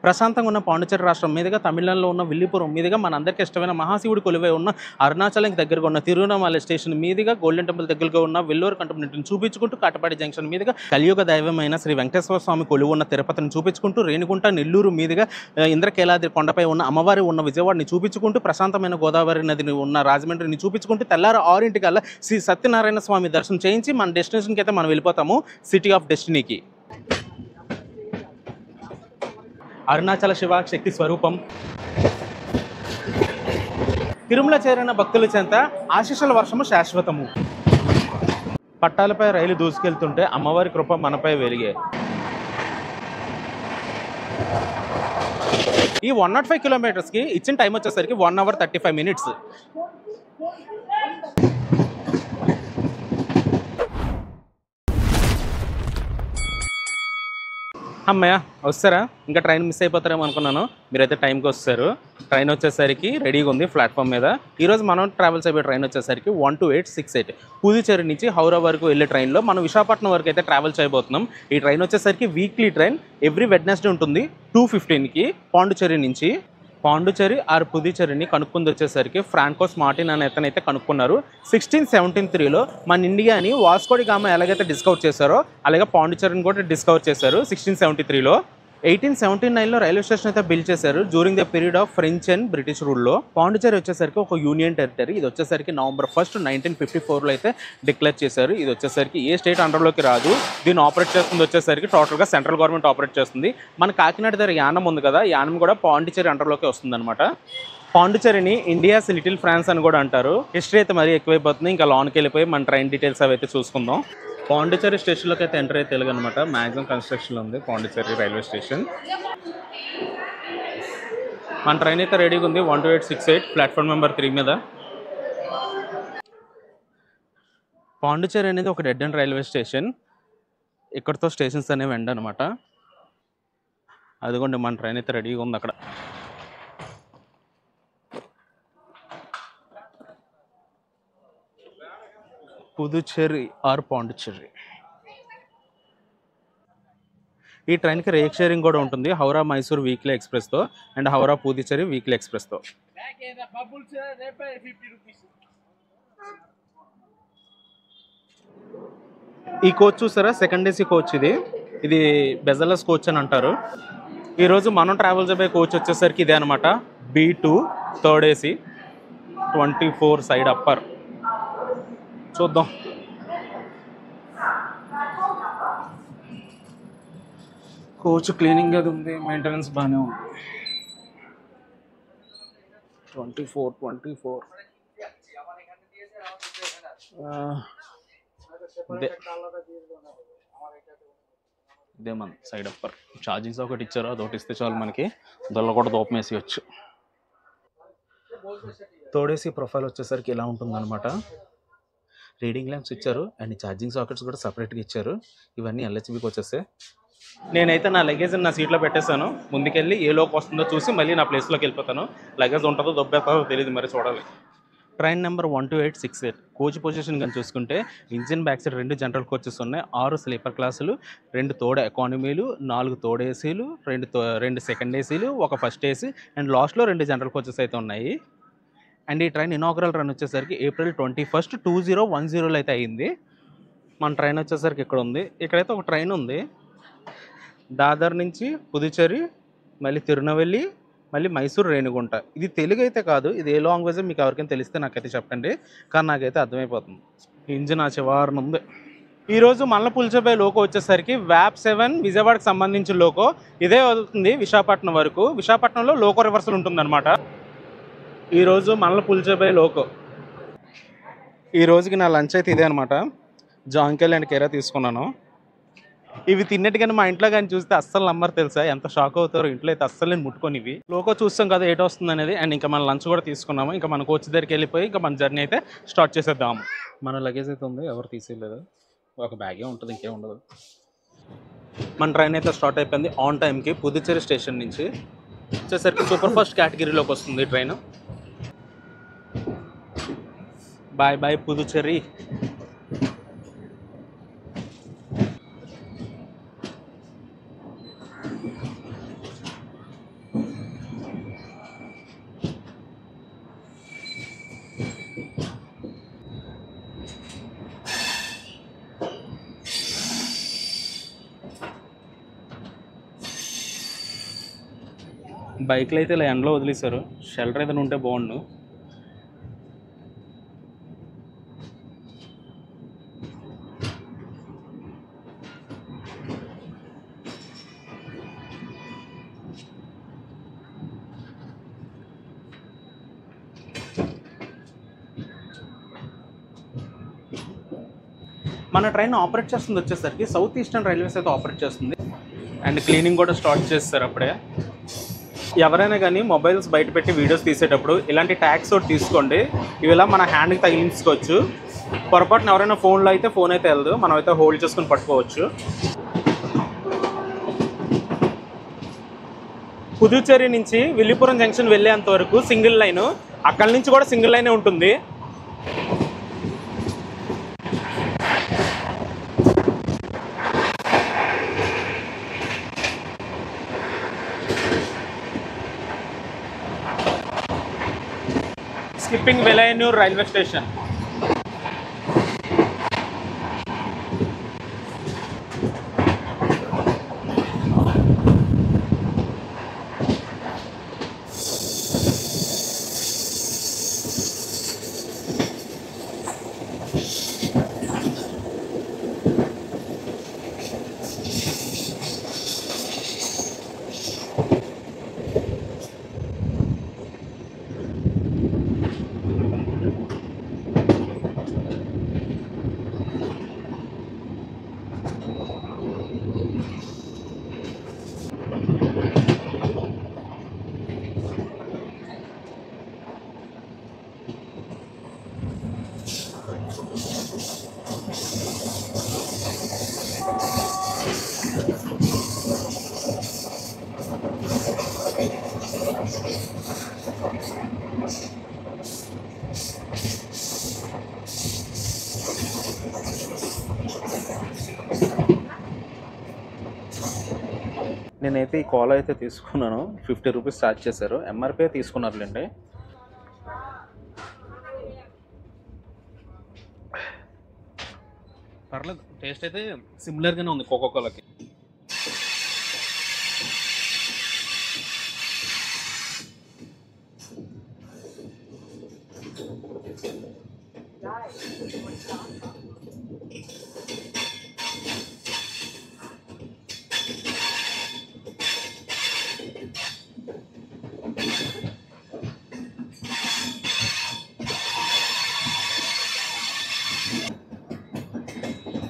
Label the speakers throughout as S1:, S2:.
S1: ప్రశాంతంగా ఉన్న పాండిచేరి రాష్ట్రం మీదుగా తమిళనాడులో ఉన్న విల్లిపురం మీదుగా మనందరికీ ఇష్టమైన మహాశివుడి కొలువై ఉన్న అరుణాచలంకి దగ్గరగా ఉన్న తిరువణామలై స్టేషన్ మీదుగా గోల్డెన్ టెంపుల్ దగ్గరగా ఉన్న వెల్లూరు కంటోన్మెంట్ని చూపించుకుంటూ కాటపాడి జంక్షన్ మీదుగా కలియుగ దైవమైన శ్రీ వెంకటేశ్వర స్వామి కొలువు ఉన్న తిరుపతిని చూపించుకుంటూ రేణిగుంట నెల్లూరు మీదుగా ఇంద్రకీలాద్రి కొండపై ఉన్న అమ్మవారి ఉన్న విజయవాడని చూపించుకుంటూ ప్రశాంతమైన గోదావరి నదిని ఉన్న రాజమండ్రిని చూపించుకుంటూ తెల్లారు 6 శ్రీ సత్యనారాయణ స్వామి దర్శనం చేయించి మన డెస్టినేషన్కి అయితే మనం వెళ్ళిపోతాము, సిటీ ఆఫ్ డెస్టినీకి. అరుణాచల శివ శక్తి స్వరూపం. తిరుమల చేరిన భక్తుల చెంత ఆశీస్సుల వర్షము శాశ్వతము. పట్టాలపై రైలు దూసుకెళ్తుంటే అమ్మవారి కృప మనపై వెలిగే. ఈ 105 కిలోమీటర్స్కి ఇచ్చిన టైం వచ్చేసరికి 1 hour 35 minutes. అమ్మయ్య వస్తారా? ఇంకా ట్రైన్ మిస్ అయిపోతారేమో అనుకున్నాను. మీరైతే టైంకి వస్తారు. ట్రైన్ వచ్చేసరికి రెడీగా ఉంది ప్లాట్ఫామ్ మీద. ఈరోజు మనం ట్రావెల్స్ అయిపోయే ట్రైన్ వచ్చేసరికి 12868 పుదుచ్చేరి నుంచి హౌరా వరకు వెళ్ళే ట్రైన్లో మనం విశాఖపట్నం వరకు అయితే ట్రావెల్ చేయబోతున్నాం. ఈ ట్రైన్ వచ్చేసరికి వీక్లీ ట్రైన్, ఎవ్రీ వెడ్నెస్డే ఉంటుంది 2:15కి పాండిచేరి నుంచి. పాండిచేరి ఆర్ పుదుచ్చేరిని కనుక్కుంది వచ్చేసరికి ఫ్రాంకోస్ మార్టిన్ అనే అతనైతే కనుక్కున్నారు. 1673లో మన ఇండియాని వాస్కోడి గామా ఎలాగైతే డిస్కవర్ చేశారో అలాగే పాండిచేరిని కూడా డిస్కవర్ చేశారు 1673లో. 1879లో రైల్వే స్టేషన్ అయితే బిల్డ్ చేశారు during the period of French and British రూల్లో. పాండిచేరి వచ్చేసరికి ఒక యూనియన్ టెరిటరీ. ఇది వచ్చేసరికి November 1st, 1954లో అయితే డిక్లేర్ చేశారు. ఇది వచ్చేసరికి ఏ స్టేట్ అండర్లోకి రాదు. దీన్ని ఆపరేట్ చేస్తుంది వచ్చేసరికి టోటల్గా సెంట్రల్ గవర్నమెంట్ ఆపరేట్ చేస్తుంది. మన కాకినాడ దగ్గర యానం ఉంది కదా, యానం కూడా పాండిచేరి అండర్లోకి వస్తుంది అనమాట. పాండిచేరిని ఇండియాస్ లిటిల్ ఫ్రాన్స్ అని కూడా అంటారు. హిస్టరీ అయితే మరీ ఎక్కువైపోతుంది. ఇంకా లాన్కి వెళ్ళిపోయి మన ట్రైన్ డీటెయిల్స్ అవి అయితే చూసుకుందాం. పాండిచేరి స్టేషన్లోకి అయితే ఎంటర్ అయితే తెలుగు అనమాట. మ్యాక్సిమం కన్స్ట్రక్షన్లో ఉంది పాండిచేరి రైల్వే స్టేషన్. మన ట్రైన్ అయితే రెడీగా ఉంది 12868 ప్లాట్ఫామ్ నెంబర్ 3 మీద. పాండిచేరి అనేది ఒక డెడ్ అండ్ రైల్వే స్టేషన్. ఇక్కడతో స్టేషన్స్ అనేవి ఎండ్ అనమాట. అదిగోండి మన ట్రైన్ అయితే రెడీగా ఉంది అక్కడ. పుదుచ్చేరి ఆర్ పాండిచేరి. ఈ ట్రైన్కి రేక్ షేరింగ్ కూడా ఉంటుంది హౌరా మైసూర్ వీక్లీ ఎక్స్ప్రెస్తో అండ్ హౌరా పుదుచ్చేరి వీక్లీ ఎక్స్ప్రెస్తో. ఈ కోచ్ చూసారా, సెకండ్ ఏసీ కోచ్. ఇది బెజలస్ కోచ్ అని అంటారు. ఈరోజు మనం ట్రావెల్ చేయబోయే కోచ్ వచ్చేసరికి ఇదే అనమాట, B2 third AC 24 side upper. చూద్దాం. కోచ్ క్లీనింగ్ అది ఉంది, మెయింటెనెన్స్ బాగానే ఉంది. 24 ఇదే మన సైడ్ అప్పర్. ఛార్జింగ్స్ ఒకటి ఇచ్చారు, అదొకటి ఇస్తే చాలు మనకి. దొల్ల కూడా దూపం వేసేయచ్చు. థర్డ్ ఏసీ ప్రొఫైల్ వచ్చేసరికి ఇలా ఉంటుందన్నమాట. రీడింగ్ ల్యాంప్స్ ఇచ్చారు అండ్ ఛార్జింగ్ సాకెట్స్ కూడా సపరేట్గా ఇచ్చారు. ఇవన్నీ LHBకి వచ్చేస్తాయి. నేనైతే నా లగేజ్ నా సీట్లో పెట్టేశాను. ముందుకెళ్ళి ఏ లోకి వస్తుందో చూసి మళ్ళీ నా ప్లేస్లోకి వెళ్ళిపోతాను. లగేజ్ ఉంటుందో దొబ్బేస్తుందో తెలియదు, మరి చూడాలి. ట్రైన్ నెంబర్ 12868 కోచ్ పొజిషన్ కానీ చూసుకుంటే engine back side 2 general coaches ఉన్నాయి, 6 స్లీపర్ క్లాసులు, 2 తోడ ఎకానమీలు, 4 తోడ ఏసీలు, 2 సెకండ్ ఏసీలు, 1 ఫస్ట్ ఏసీ అండ్ లాస్ట్లో 2 జనరల్ కోచెస్ అయితే ఉన్నాయి. అండ్ ఈ ట్రైన్ ఇనాగ్రల్ రన్ వచ్చేసరికి April 21st 2010లో అయితే అయింది. మన ట్రైన్ వచ్చేసరికి ఇక్కడ ఉంది. ఇక్కడైతే ఒక ట్రైన్ ఉంది దాదర్ నుంచి పుదుచ్చేరి, మళ్ళీ తిరునవెల్లి, మళ్ళీ మైసూర్ రేణిగుంట. ఇది తెలుగు అయితే కాదు, ఇది ఏ లాంగ్వేజ్ మీకు ఎవరికైనా తెలిస్తే నాకైతే చెప్పండి, కానీ నాకైతే అర్థమైపోతుంది. ఇంజిన్ ఆ చివరన ఉంది. ఈరోజు మల్ల పులిచబోయే లోకో వచ్చేసరికి VAP 7 విజయవాడకి సంబంధించిన లోకో. ఇదే వదులుతుంది విశాఖపట్నం వరకు. విశాఖపట్నంలో లోకో రివర్సల్ ఉంటుందన్నమాట. ఈరోజు మల్ల పులిచబోయే లోకో. ఈ రోజుకి నా లంచ్ అయితే ఇదే అనమాట. జాంకాయలు అండ్ కేరా తీసుకున్నాను. ఇవి తిన్నట్టుగానే మా ఇంట్లో కానీ చూస్తే అస్సలు నమ్మరు తెలుసా, ఎంత షాక్ అవుతారో. ఇంట్లో అయితే అస్సలు నేను ముట్టుకొని ఇవి లోకో చూస్తాం కదా ఏటో వస్తుంది అనేది. అండ్ ఇంకా మన లంచ్ కూడా తీసుకున్నాము. ఇంకా మన కోచ్ దగ్గరికి వెళ్ళిపోయి ఇంకా మన జర్నీ అయితే స్టార్ట్ చేసేద్దాము. మన లగేజ్ అయితే ఉంది, ఎవరు తీసేయలేదు. ఒక బ్యాగే ఉంటుంది, ఇంకేం ఉండదు. మన ట్రైన్ అయితే స్టార్ట్ అయిపోయింది ఆన్ టైంకి. పుదుచ్చేరి స్టేషన్ నుంచి వచ్చేసరికి సూపర్ ఫాస్ట్ కేటగిరీలోకి వస్తుంది ట్రైన్. Bye bye Puducherry. బైక్లు అయితే ఇలా ఎండలో వదిలేశారు. షెల్టర్ ఏదైనా ఉంటే బాగుండు. మన ట్రైన్ ఆపరేట్ చేస్తుంది వచ్చేసరికి సౌత్ ఈస్టర్న్ రైల్వేస్ అయితే ఆపరేట్ చేస్తుంది. అండ్ క్లీనింగ్ కూడా స్టార్ట్ చేస్తారు అప్పుడే. ఎవరైనా కానీ మొబైల్స్ బయట పెట్టి వీడియోస్ తీసేటప్పుడు ఇలాంటి ట్యాగ్స్ ఒకటి తీసుకోండి. ఇవి ఇలా మన హ్యాండ్కి తగిలించుకోవచ్చు. పొరపాటున ఎవరైనా ఫోన్లో అయితే ఫోన్ అయితే వెళ్ళదు, మనం అయితే హోల్డ్ చేసుకుని పట్టుకోవచ్చు. పుదుచ్చేరి నుంచి విల్లిపురం జంక్షన్ వెళ్ళేంత వరకు సింగిల్ లైన్, అక్కడి నుంచి కూడా సింగిల్ లైనే ఉంటుంది. Skipping Villianur railway station. నేనైతే ఈ కాల్ అయితే తీసుకున్నాను. 50 రూపీస్ ఛార్జ్ చేశారు. ఎంఆర్పీ తీసుకున్నారులేండి. పర్లేదు, టేస్ట్ అయితే సిమిలర్గానే ఉంది కోకోకోలాకి.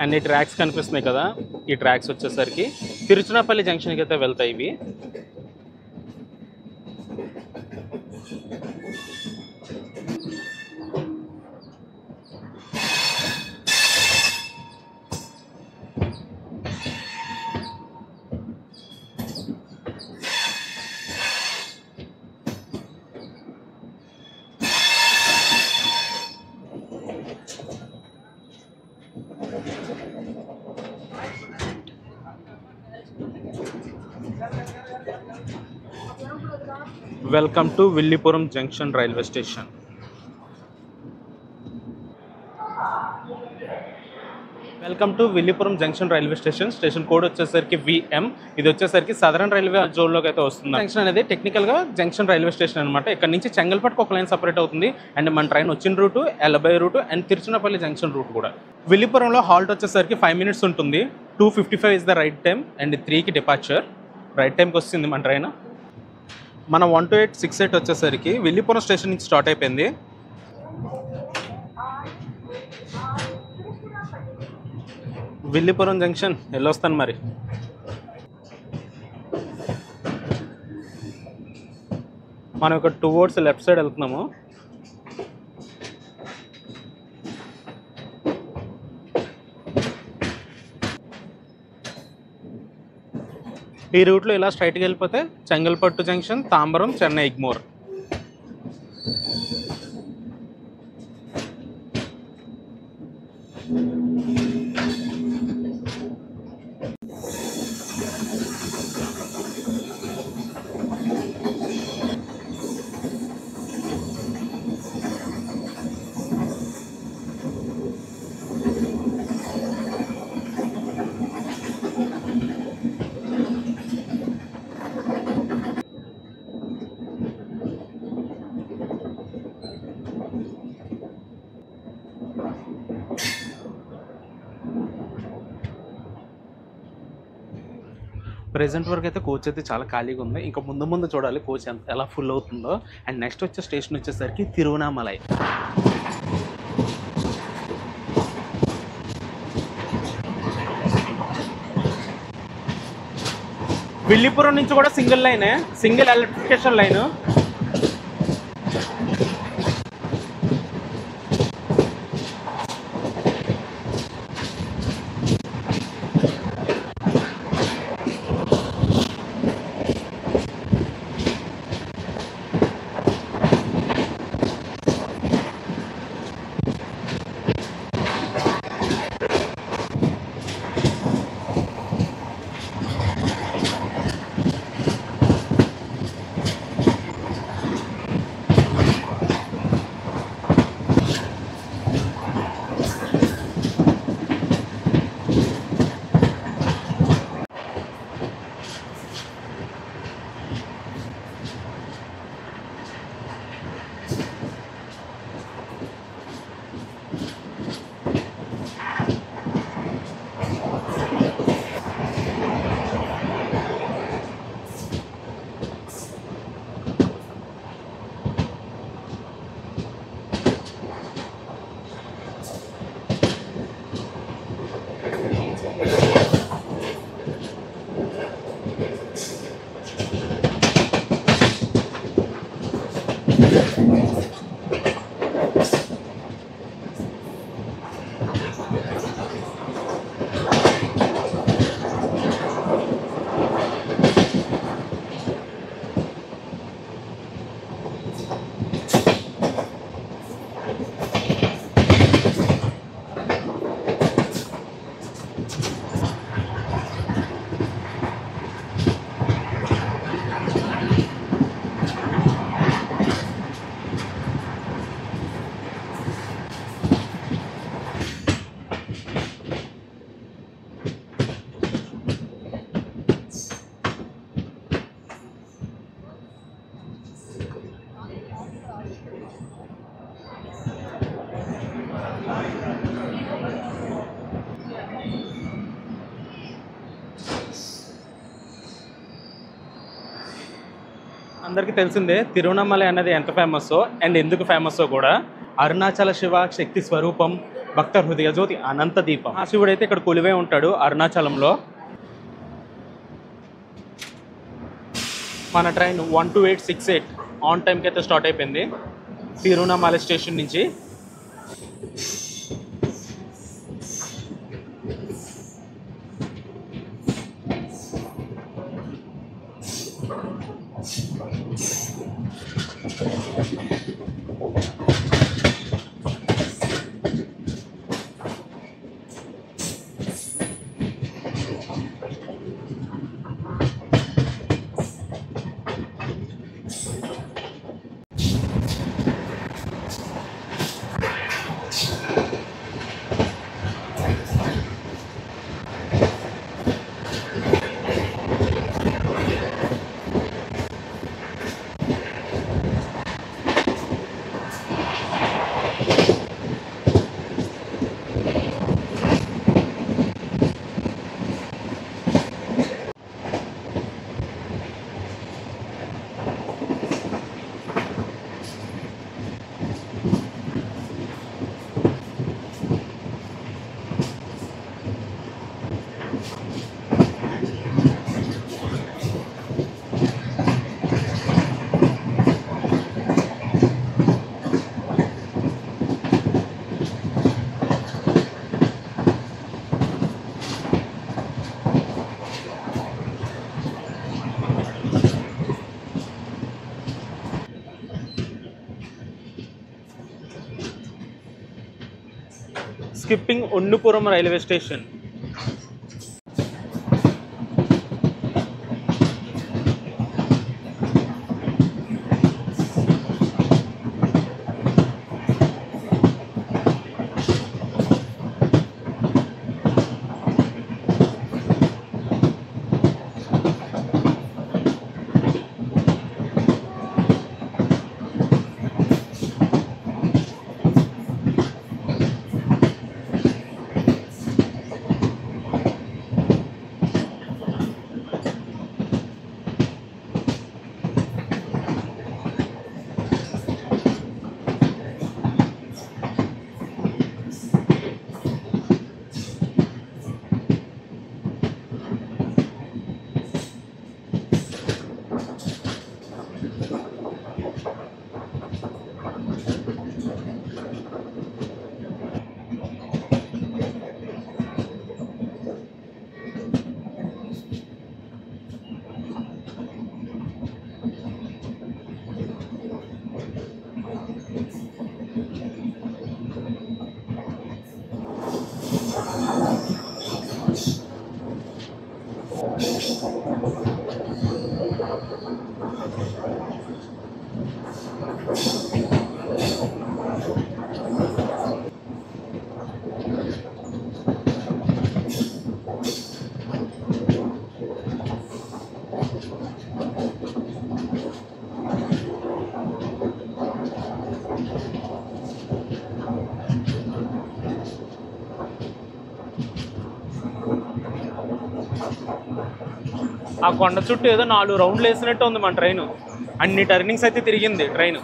S1: అండ్ ఈ ట్రాక్స్ కనిపిస్తున్నాయి కదా, ఈ ట్రాక్స్ వచ్చేసరికి తిరుచునాపల్లి జంక్షన్కి అయితే వెళ్తాయి ఇవి. Welcome to Villupuram junction railway station. Welcome to Villupuram junction railway station. Station code వచ్చేసరికి VM. ఇది వచ్చేసరికి సదరన్ రైల్వే జోన్లోకి అయితే వస్తుంది. జంక్షన్ అనేది టెక్నికల్గా జంక్షన్ రైల్వే స్టేషన్ అనమాట. ఇక్కడ నుంచి చెంగల్పట్టుకు ఒక లైన్ సపరేట్ అవుతుంది. అండ్ మన ట్రైన్ వచ్చిన రూటు, ఎలబై route and Tiruchirappalli junction route కూడా. విల్లిపురంలో హాల్ట్ వచ్చేసరికి 5 minutes ఉంటుంది. 2:55 is the right time and 3కి డిపార్చర్. రైట్ టైంకి వస్తుంది మన ట్రైన్. మన 12868 వచ్చేసరికి విల్లిపురం స్టేషన్ నుంచి స్టార్ట్ అయిపోయింది. విల్లిపురం జంక్షన్ వెళ్ళొస్తాను మరి. మనం ఒక 2 wards లెఫ్ట్ సైడ్ వెళ్తున్నాము. ఈ రూట్లో ఇలా స్ట్రైట్గా వెళ్ళిపోతే చెంగల్పట్టు జంక్షన్, తాంబరం, చెన్నై ఎగ్మోర్. ప్రెజెంట్ వరకు అయితే కోచ్ అయితే చాలా ఖాళీగా ఉంది. ఇంకా ముందు ముందు చూడాలి కోచ్ ఎలా ఫుల్ అవుతుందో. అండ్ నెక్స్ట్ వచ్చే స్టేషన్ వచ్చేసరికి తిరువనామలై. విల్లిపురం నుంచి కూడా సింగిల్ లైనే, సింగిల్ ఎలక్ట్రిఫికేషన్ లైన్. అందరికీ తెలిసిందే తిరువనామలై అనేది ఎంత ఫేమస్సో అండ్ ఎందుకు ఫేమస్సో కూడా. అరుణాచల శివ శక్తి స్వరూపం, భక్త హృదయ జ్యోతి, అనంత దీపం. ఆ శివుడు అయితే ఇక్కడ కొలువే ఉంటాడు అరుణాచలంలో. మన ట్రైన్ 12868 ఆన్ టైంకి అయితే స్టార్ట్ అయిపోయింది తిరువనామలై స్టేషన్ నుంచి. Skipping Unnupuram railway station. ఆ కొండ చుట్టూ ఏదో 4 రౌండ్లు వేసినట్టు ఉంది మన ట్రైన్. అన్ని టర్నింగ్స్ అయితే తిరిగింది train.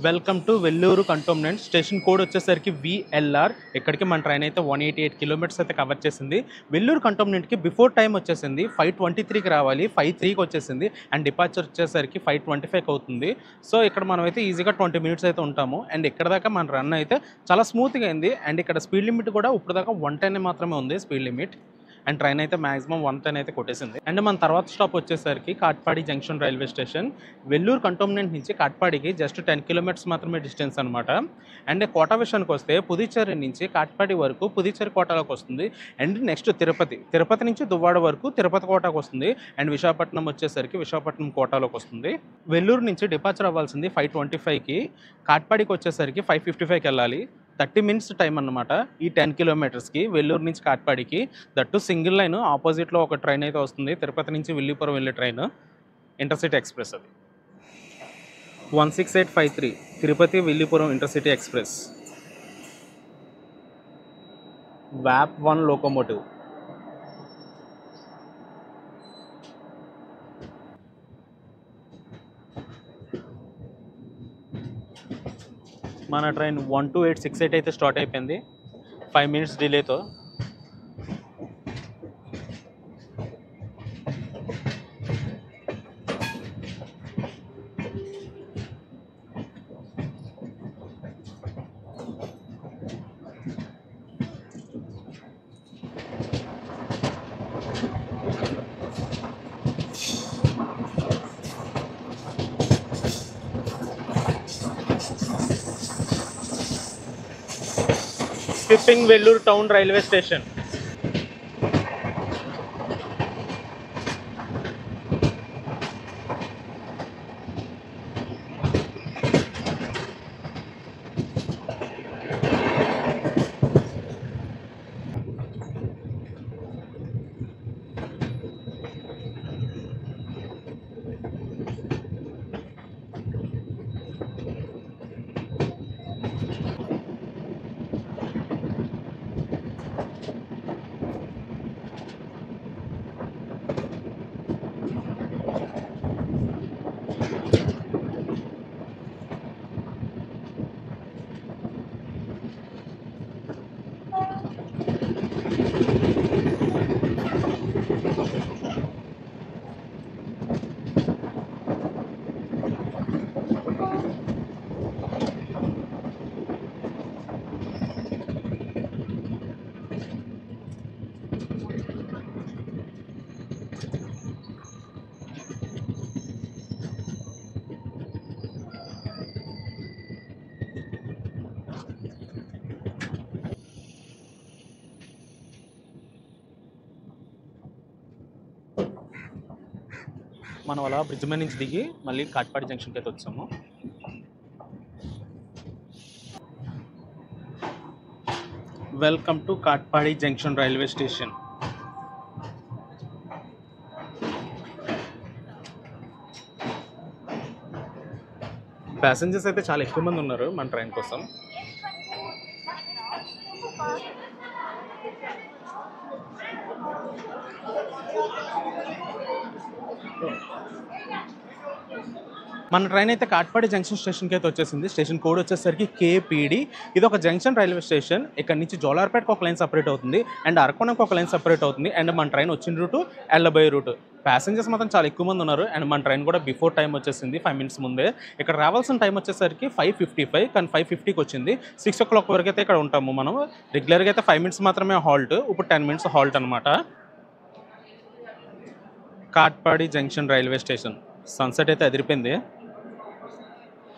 S1: Welcome to Vellore cantonment. Station code వచ్చేసరికి VLR. ఇక్కడికి మన ట్రైన్ అయితే 188 కిలోమీటర్స్ అయితే కవర్ చేసింది. వెల్లూరు కంటోన్మెంట్కి బిఫోర్ టైం వచ్చేసింది 5:23కి రావాలి, 5:03కి వచ్చేసింది. అండ్ డిపార్చర్ వచ్చేసరికి 5:25కి అవుతుంది. సో ఇక్కడ మనం అయితే ఈజీగా 20 మినిట్స్ అయితే ఉంటాము. అండ్ ఇక్కడ దాకా మన రన్ అయితే చాలా స్మూత్గా అయింది. అండ్ ఇక్కడ స్పీడ్ లిమిట్ కూడా ఇప్పుడు దాకా 110 మాత్రమే ఉంది స్పీడ్ లిమిట్. అండ్ ట్రైన్ అయితే మాక్సిమం 110 అయితే కొట్టేసింది. అండ్ మన తర్వాత స్టాప్ వచ్చేసరికి Katpadi junction railway station. Vellore cantonment నుంచి కాట్పాడికి జస్ట్ 10 కిలోమీటర్స్ మాత్రమే డిస్టెన్స్ అనమాట. అండ్ కోటా విషయానికి వస్తే పుదుచ్చేరి నుంచి కాట్పాడి వరకు పుదుచ్చేరి కోటాలోకి వస్తుంది. అండ్ నెక్స్ట్ తిరుపతి నుంచి దువ్వాడ వరకు తిరుపతి కోటాకు వస్తుంది. అండ్ విశాఖపట్నం వచ్చేసరికి విశాఖపట్నం కోటాలోకి వస్తుంది. వెల్లూరు నుంచి డిపార్చర్ అవ్వాల్సింది 5:25కి, కాట్పాడికి వచ్చేసరికి 5:55కి వెళ్ళాలి. 30 మినిట్స్ టైం అన్నమాట ఈ 10 కిలోమీటర్స్కి వెల్లూరు నుంచి కాట్పాడికి. దట్టు సింగిల్ లైన్ ఆపోజిట్లో ఒక ట్రైన్ అయితే వస్తుంది, తిరుపతి నుంచి విల్లీపురం వెళ్ళే ట్రైన్, ఇంటర్సిటీ ఎక్స్ప్రెస్. అది 16853 Tirupati Villupuram intercity express, VAP1 locomotive. మన ట్రైన్ 12868 అయితే స్టార్ట్ అయిపోయింది 5 మినిట్స్ డిలేతో. Skipping Vellore town railway station. మనం అలా బ్రిడ్జ్ మీద నుంచి దిగి మళ్ళీ కాట్పాడి జంక్షన్కి అయితే వచ్చాము. Welcome to Katpadi junction railway station. Passengers అయితే చాలా ఎక్కువ మంది ఉన్నారు మన ట్రైన్ కోసం. మన ట్రైన్ అయితే కాట్పాడి జంక్షన్ స్టేషన్కి అయితే వచ్చేసింది. స్టేషన్ కోడ్ వచ్చేసరికి కేపీడి. ఇది ఒక జంక్షన్ రైల్వే స్టేషన్. ఇక్కడ నుంచి జోలార్పేటకు ఒక లైన్ సపరేట్ అవుతుంది అండ్ అరకోణంకి ఒక లైన్ సపరేట్ అవుతుంది. అండ్ మన ట్రైన్ వచ్చిన రూటు ఎల్లబోయే రూటు. ప్యాసింజర్స్ మాత్రం చాలా ఎక్కువ మంది ఉన్నారు అండ్ మన ట్రైన్ కూడా బిఫోర్ టైం వచ్చేసింది, 5 minutes ముందే. ఇక్కడ రావాల్సిన టైం వచ్చేసరికి 5:55, కానీ 5:50కి వచ్చింది. 6 o'clock వరకు అయితే ఇక్కడ ఉంటాము మనం. రెగ్యులర్గా అయితే 5 minutes మాత్రమే హాల్ట్, ఇప్పుడు 10 minutes హాల్ట్ అనమాట. Katpadi junction railway station. Sunset అయితే అదిరిపోయింది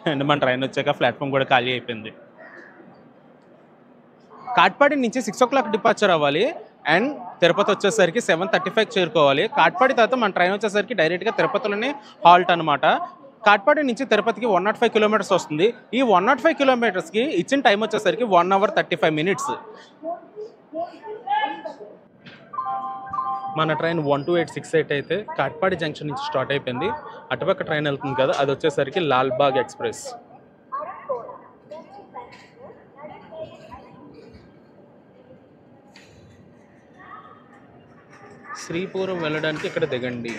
S1: అండ్ మన ట్రైన్ వచ్చాక ప్లాట్ఫామ్ కూడా ఖాళీ అయిపోయింది. కాట్పాడి నుంచి 6 o'clock డిపార్చర్ అవ్వాలి అండ్ తిరుపతి వచ్చేసరికి 7:35కి చేరుకోవాలి. కాట్పాడి తర్వాత మన ట్రైన్ వచ్చేసరికి డైరెక్ట్గా తిరుపతిలోనే హాల్ట్ అనమాట. కాట్పాడి నుంచి తిరుపతికి 105 kilometers వస్తుంది. ఈ 105 kilometersకి ఇచ్చిన టైం వచ్చేసరికి 1 hour 35 minutes. మన ట్రైన్ 12868 అయితే కాట్పాడి జంక్షన్ నుంచి స్టార్ట్ అయిపోయింది. అటుపక్క ట్రైన్ వెళ్తుంది కదా, అది వచ్చేసరికి లాల్బాగ్ ఎక్స్ప్రెస్. శ్రీపురం వెళ్ళడానికి ఇక్కడ దిగండి.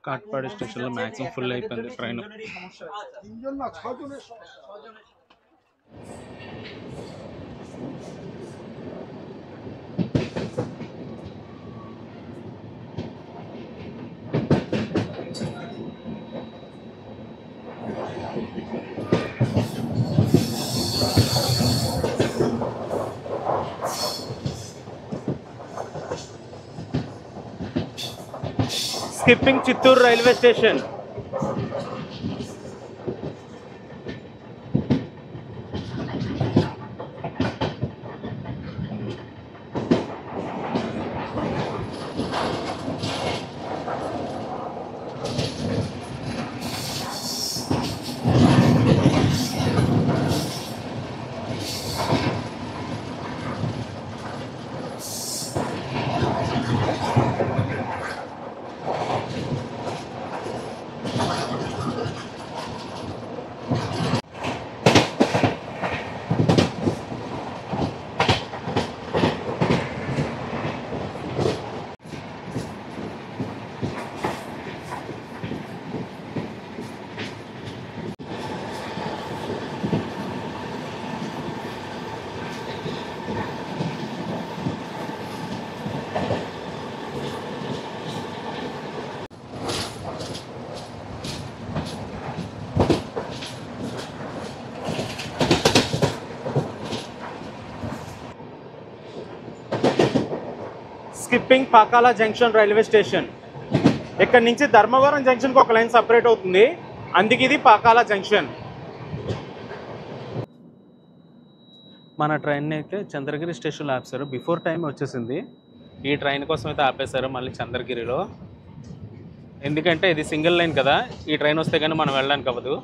S1: కాట్పాడి స్టేషన్లో మ్యాక్సిమం ఫుల్ అయిపోయింది train. Skipping Chittoor railway station. Skipping Pakala junction railway station. ఇక్కడ నుంచి ధర్మవరం జంక్షన్కి ఒక లైన్ సపరేట్ అవుతుంది, అందుకే ఇది పాకాల జంక్షన్. మన ట్రైన్ అయితే చంద్రగిరి స్టేషన్లో ఆపేశారు. బిఫోర్ టైం వచ్చేసింది. ఈ ట్రైన్ కోసం అయితే ఆపేశారు మళ్ళీ చంద్రగిరిలో. ఎందుకంటే ఇది సింగిల్ లైన్ కదా, ఈ ట్రైన్ వస్తే కానీ మనం వెళ్ళడానికి అవ్వదు.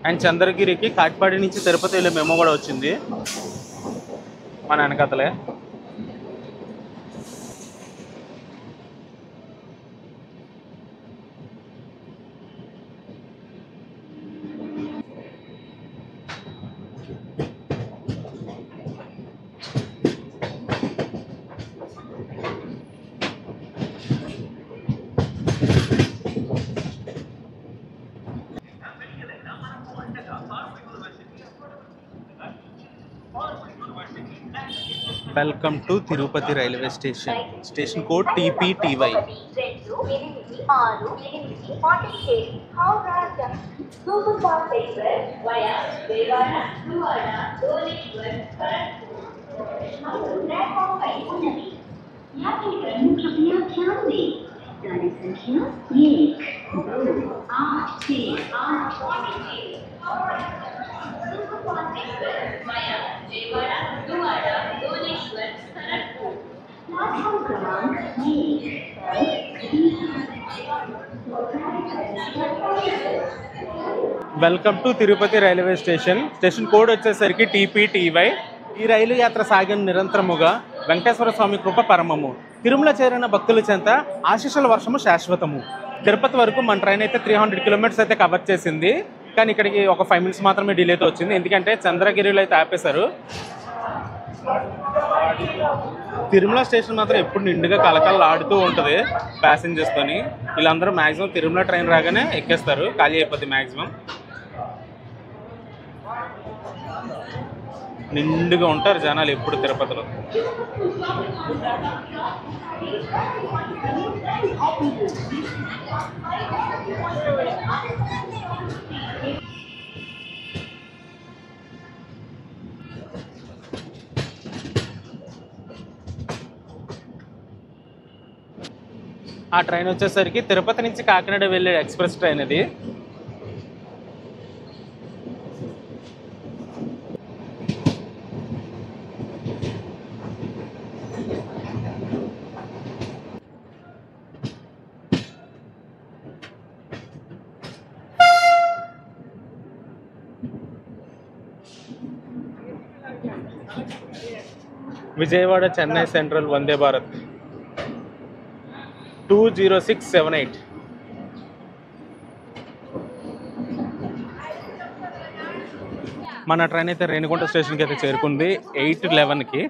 S1: అండ్ చంద్రగిరికి కాట్పాడి నుంచి తిరుపతి వెళ్ళే మెమో కూడా వచ్చింది మన వెనకతలే. Welcome to Tirupati railway station. Station code TPTY. Welcome to Tirupati railway station. Station code వచ్చేసరికి TPTY. ఈ రైలు యాత్ర సాగిన నిరంతరముగా వెంకటేశ్వర స్వామి కృప పరమము. తిరుమల చేరిన భక్తుల చెంత ఆశీస్సుల వర్షము శాశ్వతము. తిరుపతి వరకు మన ట్రైన్ అయితే 300 కిలోమీటర్స్ అయితే కవర్ చేసింది. కానీ ఇక్కడికి ఒక 5 మినిట్స్ మాత్రమే డిలేతో వచ్చింది. ఎందుకంటే చంద్రగిరిలో అయితే ఆపేశారు. తిరుమల స్టేషన్ మాత్రం ఎప్పుడు నిండుగా కలకలలాడుతూ ఉంటుంది ప్యాసింజర్స్తోని. వీళ్ళందరూ మ్యాక్సిమం తిరుమల ట్రైన్ రాగానే ఎక్కేస్తారు, ఖాళీ అయిపోద్ది మ్యాక్సిమం. నిండుగా ఉంటారు జనాలు ఎప్పుడు తిరుపతిలో. ఆ ట్రైన్ వచ్చేసరికి తిరుపతి నుంచి కాకినాడ వెళ్ళే ఎక్స్ప్రెస్ ట్రైన్ ఇది. విజయవాడ చెన్నై సెంట్రల్ వందే భారత్ 20678. మన ట్రైన్ అయితే రేణిగుంట స్టేషన్కి అయితే చేరుకుంది 8:11కి.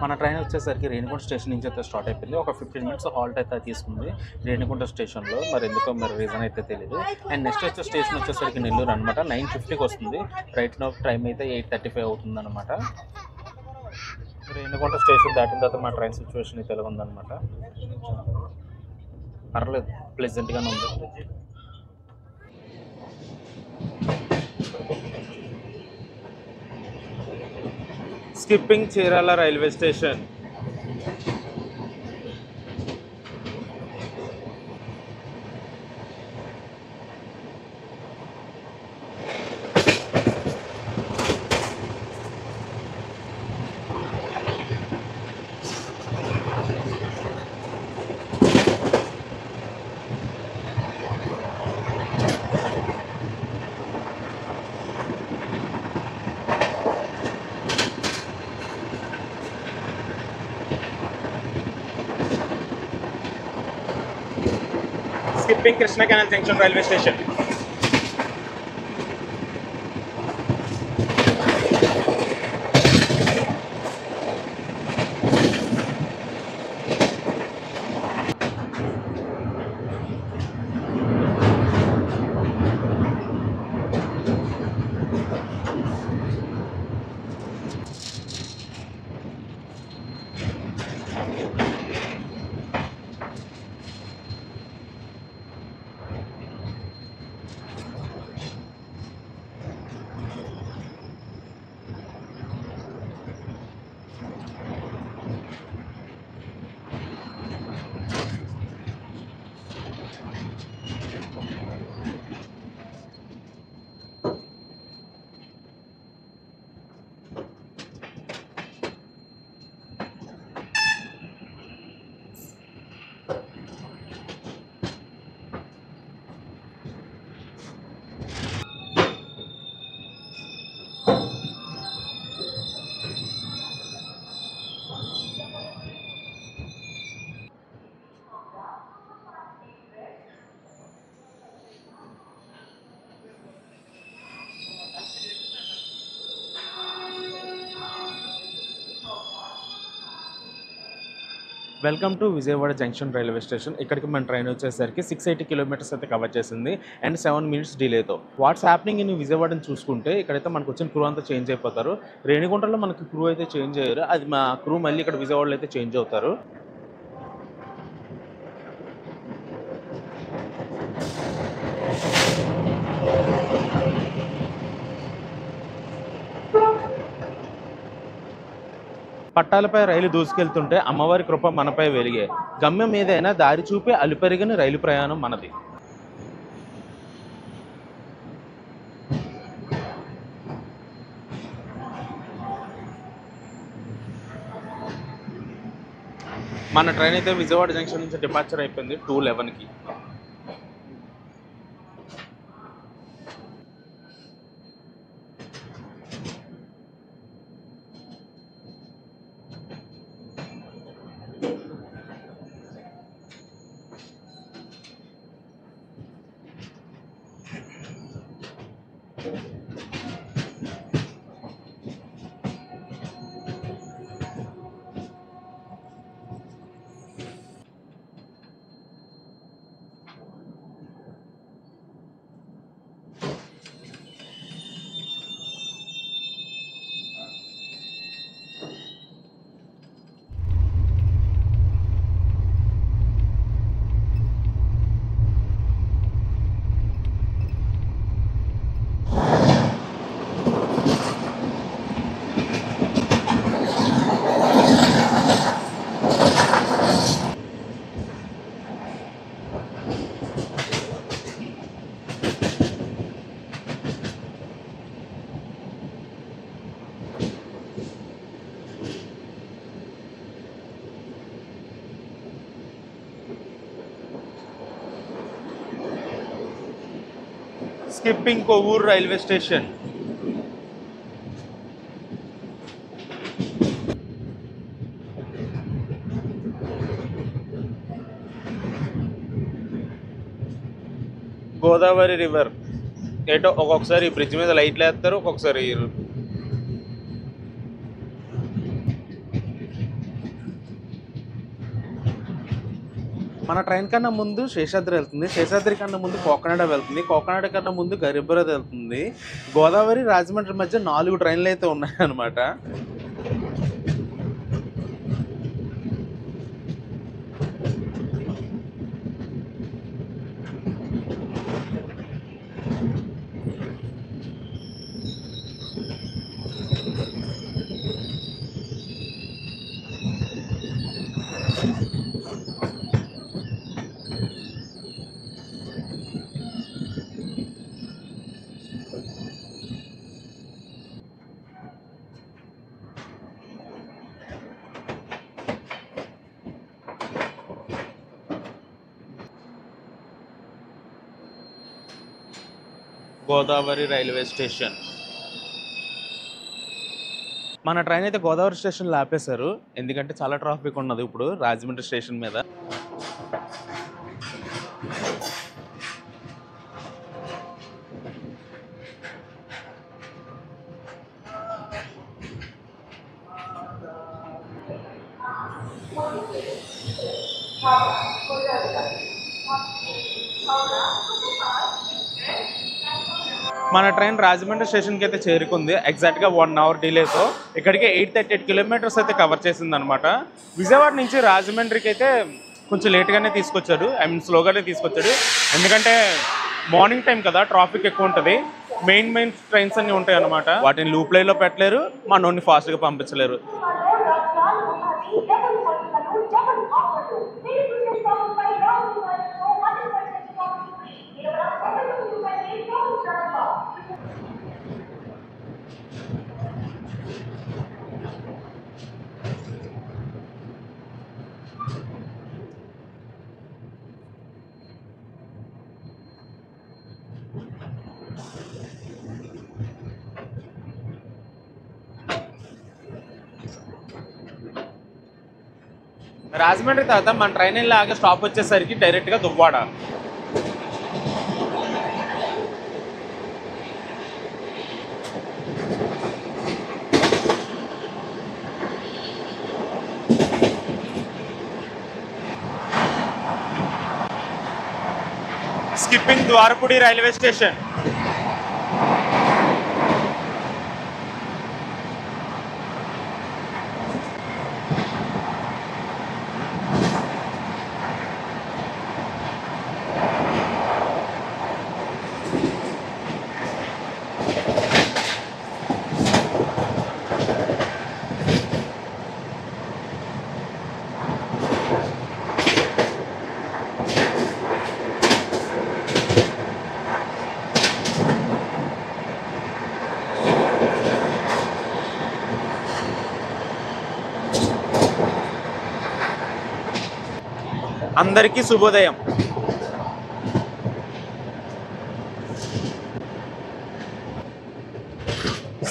S1: మన ట్రైన్ వచ్చేసరికి రేణిగుంట స్టేషన్ నుంచి అయితే స్టార్ట్ అయిపోయింది. ఒక 15 మినిట్స్ హాల్ట్ అయితే తీసుకుంది రేణిగుంట స్టేషన్లో. మరి ఎందుకో రీజన్ అయితే తెలియదు. అండ్ నెక్స్ట్ వచ్చే స్టేషన్ వచ్చేసరికి నెల్లూరు అనమాట. 9:50కి వస్తుంది. రైట్ నో టైం అయితే 8:35 అవుతుంది అనమాట. రేణిగుంట స్టేషన్ దాటిన తర్వాత మా ట్రైన్ సిచ్యువేషన్ అయితే ఎలా ఉందన్నమాట. పర్లేదు, ప్లెజెంట్గానే ఉంది. Skipping Chirala railway station. Skipping Krishna Canal Junction railway station. Welcome to Vijayawada junction railway station. ఇక్కడికి మన ట్రైన్ వచ్చేసరికి 680 కిలోమీటర్స్ అయితే కవర్ చేసింది అండ్ 7 మినిట్స్ డిలేతో. వాట్స్ హ్యాపెనింగ్ ఇన్ విజయవాడని చూసుకుంటే ఇక్కడైతే మనకు వచ్చిన క్రూ అంతా చేంజ్ అయిపోతారు. రేణిగుంటలో మనకి క్రూ అయితే చేంజ్ అయ్యారు, అది మా క్రూ మళ్ళీ ఇక్కడ విజయవాడలో అయితే చేంజ్ అవుతారు. పట్టాలపై రైలు దూసుకెళ్తుంటే అమ్మవారి కృప మనపై వెలిగే, గమ్యం ఏదైనా దారి చూపి అలుపెరిగిన రైలు ప్రయాణం మనది. మన ట్రైన్ అయితే విజయవాడ జంక్షన్ నుంచి డిపార్చర్ అయిపోయింది 2:11కి. Skipping Kovvur railway station. Godavari river ఏటో ఒక్కొక్కసారి బ్రిడ్జ్ మీద లైట్లు వేస్తారు, ఒక్కొక్కసారి మన ట్రైన్ కన్నా ముందు శేషాద్రి వెళ్తుంది, శేషాద్రి కన్నా ముందు కోకనాడ వెళ్తుంది, కోకనాడ కన్నా ముందు గరీబ్రథ్ వెళ్తుంది. గోదావరి రాజమండ్రి మధ్య 4 ట్రైన్లు అయితే ఉన్నాయన్నమాట. Godavari railway station. మన ట్రైన్ అయితే గోదావరి స్టేషన్లో ఆపేశారు, ఎందుకంటే చాలా ట్రాఫిక్ ఉన్నది ఇప్పుడు రాజమండ్రి స్టేషన్ మీద. మన ట్రైన్ రాజమండ్రి స్టేషన్కి అయితే చేరుకుంది ఎగ్జాక్ట్గా 1 అవర్ డిలేతో. ఇక్కడికి 838 కిలోమీటర్స్ అయితే కవర్ చేసింది అనమాట. విజయవాడ నుంచి రాజమండ్రికి అయితే కొంచెం లేట్గానే తీసుకొచ్చాడు, స్లోగానే తీసుకొచ్చాడు, ఎందుకంటే మార్నింగ్ టైం కదా, ట్రాఫిక్ ఎక్కువ ఉంటుంది. మెయిన్ ట్రైన్స్ అన్నీ ఉంటాయి అనమాట, వాటిని లూప్ లైన్లో పెట్టలేరు, మనోడిని ఫాస్ట్గా పంపించలేరు. రాజమండ్రి తర్వాత మన ట్రైన్ లాగా స్టాప్ వచ్చేసరికి డైరెక్ట్గా Duvvada. Skipping Dwarpudi railway station. అందరికీ శుభోదయం.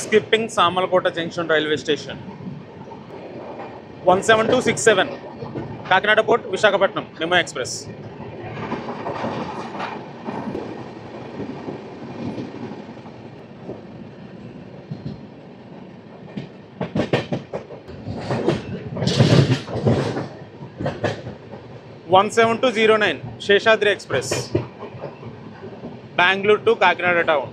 S1: Skipping Samalkot junction railway station 17267 Kakinada port Visakhapatnam memo express. One 7209 Sheshadri Express, Bangalore to Kakinada town.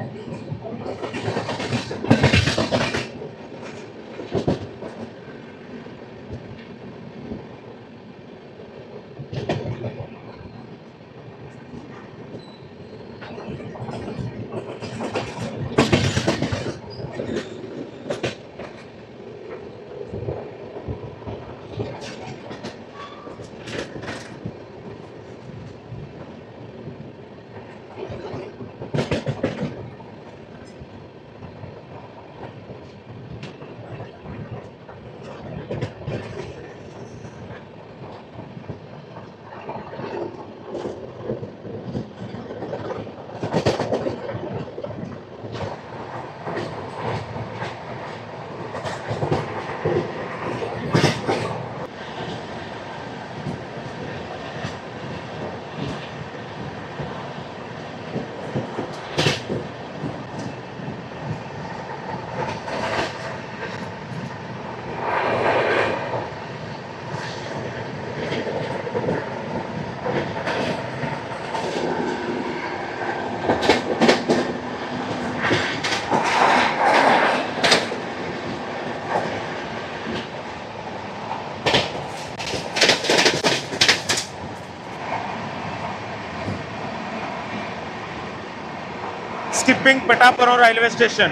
S1: Skipping Petapuram railway station.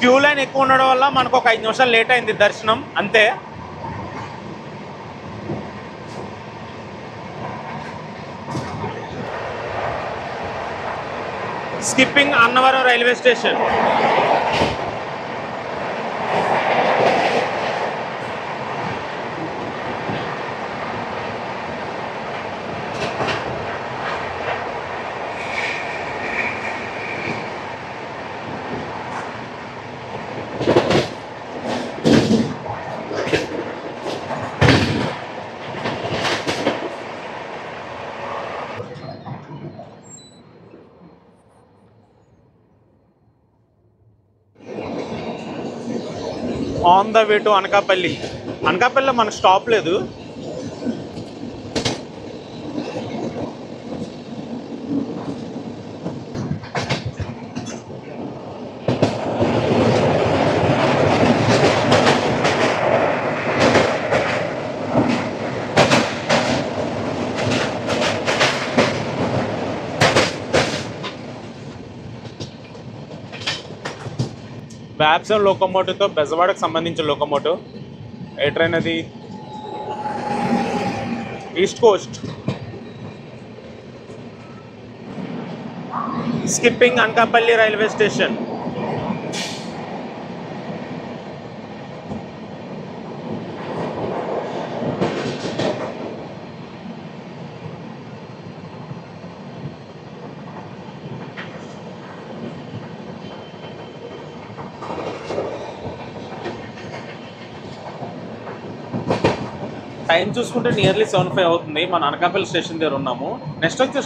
S1: Queue line ఎక్కువ ఉండడం వల్ల మనకు ఒక 5 నిమిషాలు లేట్ అయింది దర్శనం అంతే. Skipping Annavaram railway station. On the way to Anakapalli. అనకాపల్లిలో మనకు స్టాప్ లేదు. బ్యాబ్సన్ లోకోమోటివ్తో బెజవాడకు సంబంధించిన లోకోమోటివ్. ఏ ట్రైన్ అది? East Coast. Skipping Anakapalli railway station. Time చూసుకుంటే నియర్లీ 7:05 అవుతుంది. మన అనకాపల్లి స్టేషన్ దగ్గర ఉన్నాము. నెక్స్ట్ వచ్చే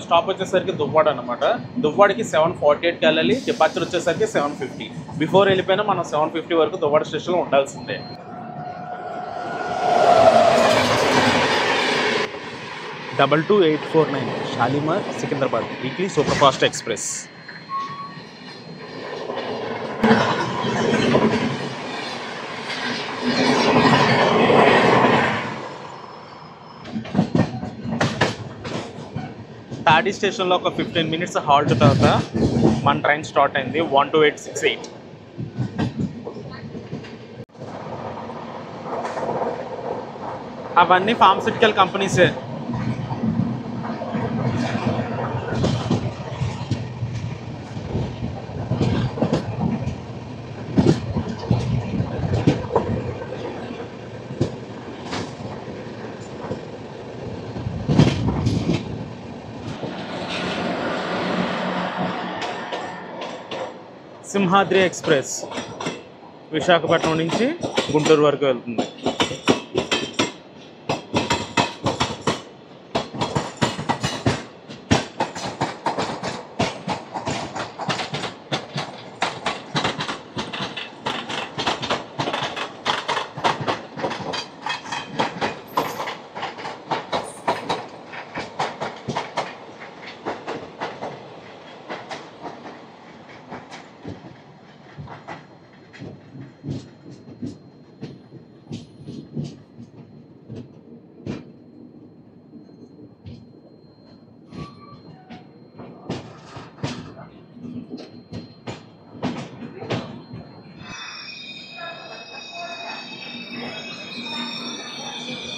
S1: స్టాప్ వచ్చేసరికి దువ్వాడ అనమాట. దువ్వాడికి 7:48కి వెళ్ళాలి. డిపార్చర్ వచ్చేసరికి 7:50. బిఫోర్ వెళ్ళిపోయినా మనం 7:50 వరకు దువ్వాడ స్టేషన్లో ఉండాల్సిందే. 22849 Shalimar Secunderabad weekly super fast express. తాడి స్టేషన్లో ఒక 15 minutes హాల్ట్ తర్వాత మన ట్రైన్ స్టార్ట్ అయింది. 12868. అవన్నీ ఫార్మస్యూటికల్ కంపెనీసే. సింహాద్రి ఎక్స్ప్రెస్ విశాఖపట్నం నుంచి గుంటూరు వరకు వెళ్తుంది.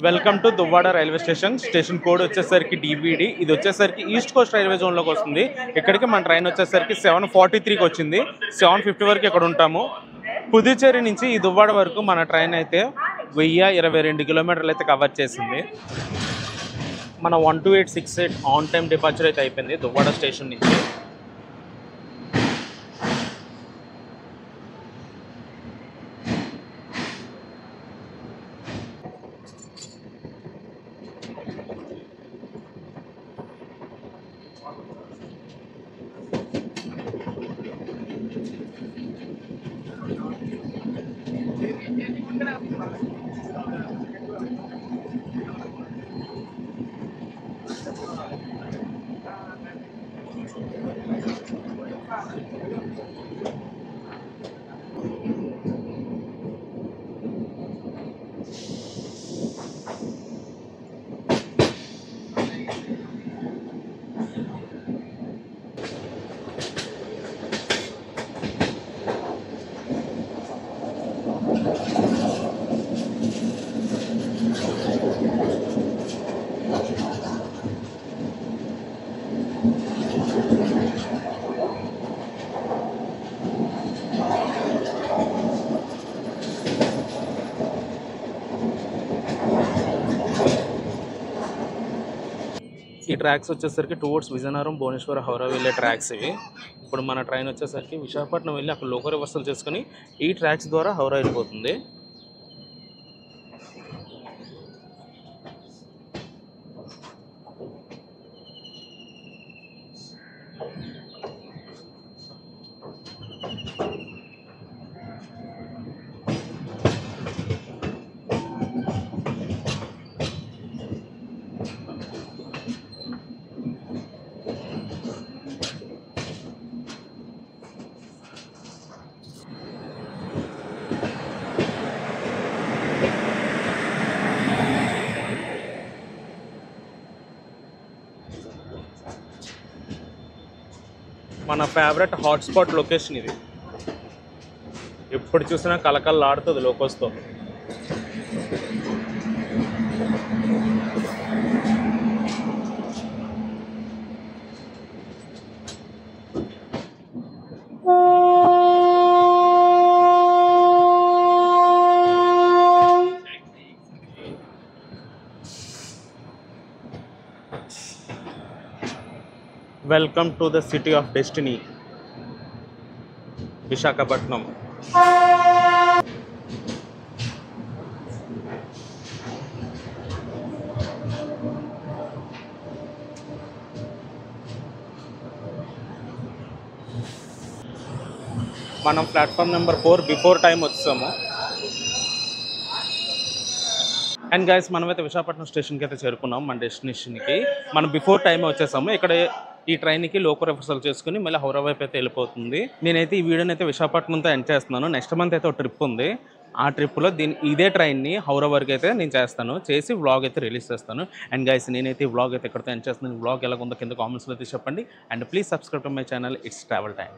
S1: Welcome to Duvvada railway station. Station code వచ్చేసరికి DBD. ఇది వచ్చేసరికి ఈస్ట్ కోస్ట్ రైల్వే జోన్లోకి వస్తుంది. ఇక్కడికి మన ట్రైన్ వచ్చేసరికి 7:43కి వచ్చింది. 7:50 వరకు ఇక్కడ ఉంటాము. పుదుచ్చేరి నుంచి ఈ దువ్వాడ వరకు మన ట్రైన్ అయితే 1022 కిలోమీటర్లు అయితే కవర్ చేసింది. మన 12868 ఆన్ టైం డిపార్చర్ అయితే అయిపోయింది దువ్వాడ స్టేషన్ నుంచి. ఈ ట్రాక్స్ వచ్చేసరికి టువర్డ్స్ విజయనగరం, భువనేశ్వర, హౌరా వెళ్ళే ట్రాక్స్ ఇవి. ఇప్పుడు మన ట్రైన్ వచ్చేసరికి విశాఖపట్నం వెళ్ళి అక్కడ లోకల్ వ్యవస్థలు చేసుకుని ఈ ట్రాక్స్ ద్వారా హౌరా వెళ్ళిపోతుంది. మన ఫేవరెట్ హాట్స్పాట్ లొకేషన్ ఇది. ఎప్పుడు చూసినా కలకల్లాడుతుంది లోకోస్తో. Welcome to the city of destiny Visakhapatnam. మనం ప్లాట్ఫామ్ నెంబర్ 4 బిఫోర్ టైం వచ్చాము. అండ్ గైస్ మనమైతే విశాఖపట్నం స్టేషన్కి అయితే చేరుకున్నాం. మన డెస్టినేషన్కి మనం బిఫోర్ టైం వచ్చేసాము. ఇక్కడ ఈ ట్రైన్కి లోకల్ రిఫర్సల్ చేసుకుని మళ్ళీ హౌరా వైపు అయితే వెళ్ళిపోతుంది. నేనైతే ఈ వీడియోని అయితే విశాఖపట్నంతో ఎండ్ చేస్తున్నాను. నెక్స్ట్ మంత్ అయితే ఒక ట్రిప్ ఉంది. ఆ ట్రిప్లో ఇదే ట్రైన్ని హౌరా వరకు అయితే నేను చేసి వ్లాగ్ అయితే రిలీజ్ చేస్తాను. అండ్ గైస్ నేనైతే ఈ వ్లాగ్ అయితే ఎక్కడితో ఎండ్ చేస్తున్నాను. వ్లాగ్ ఎలా ఉందో కింద కామెంట్స్లో అయితే చెప్పండి. And please subscribe to my channel. It's travel time.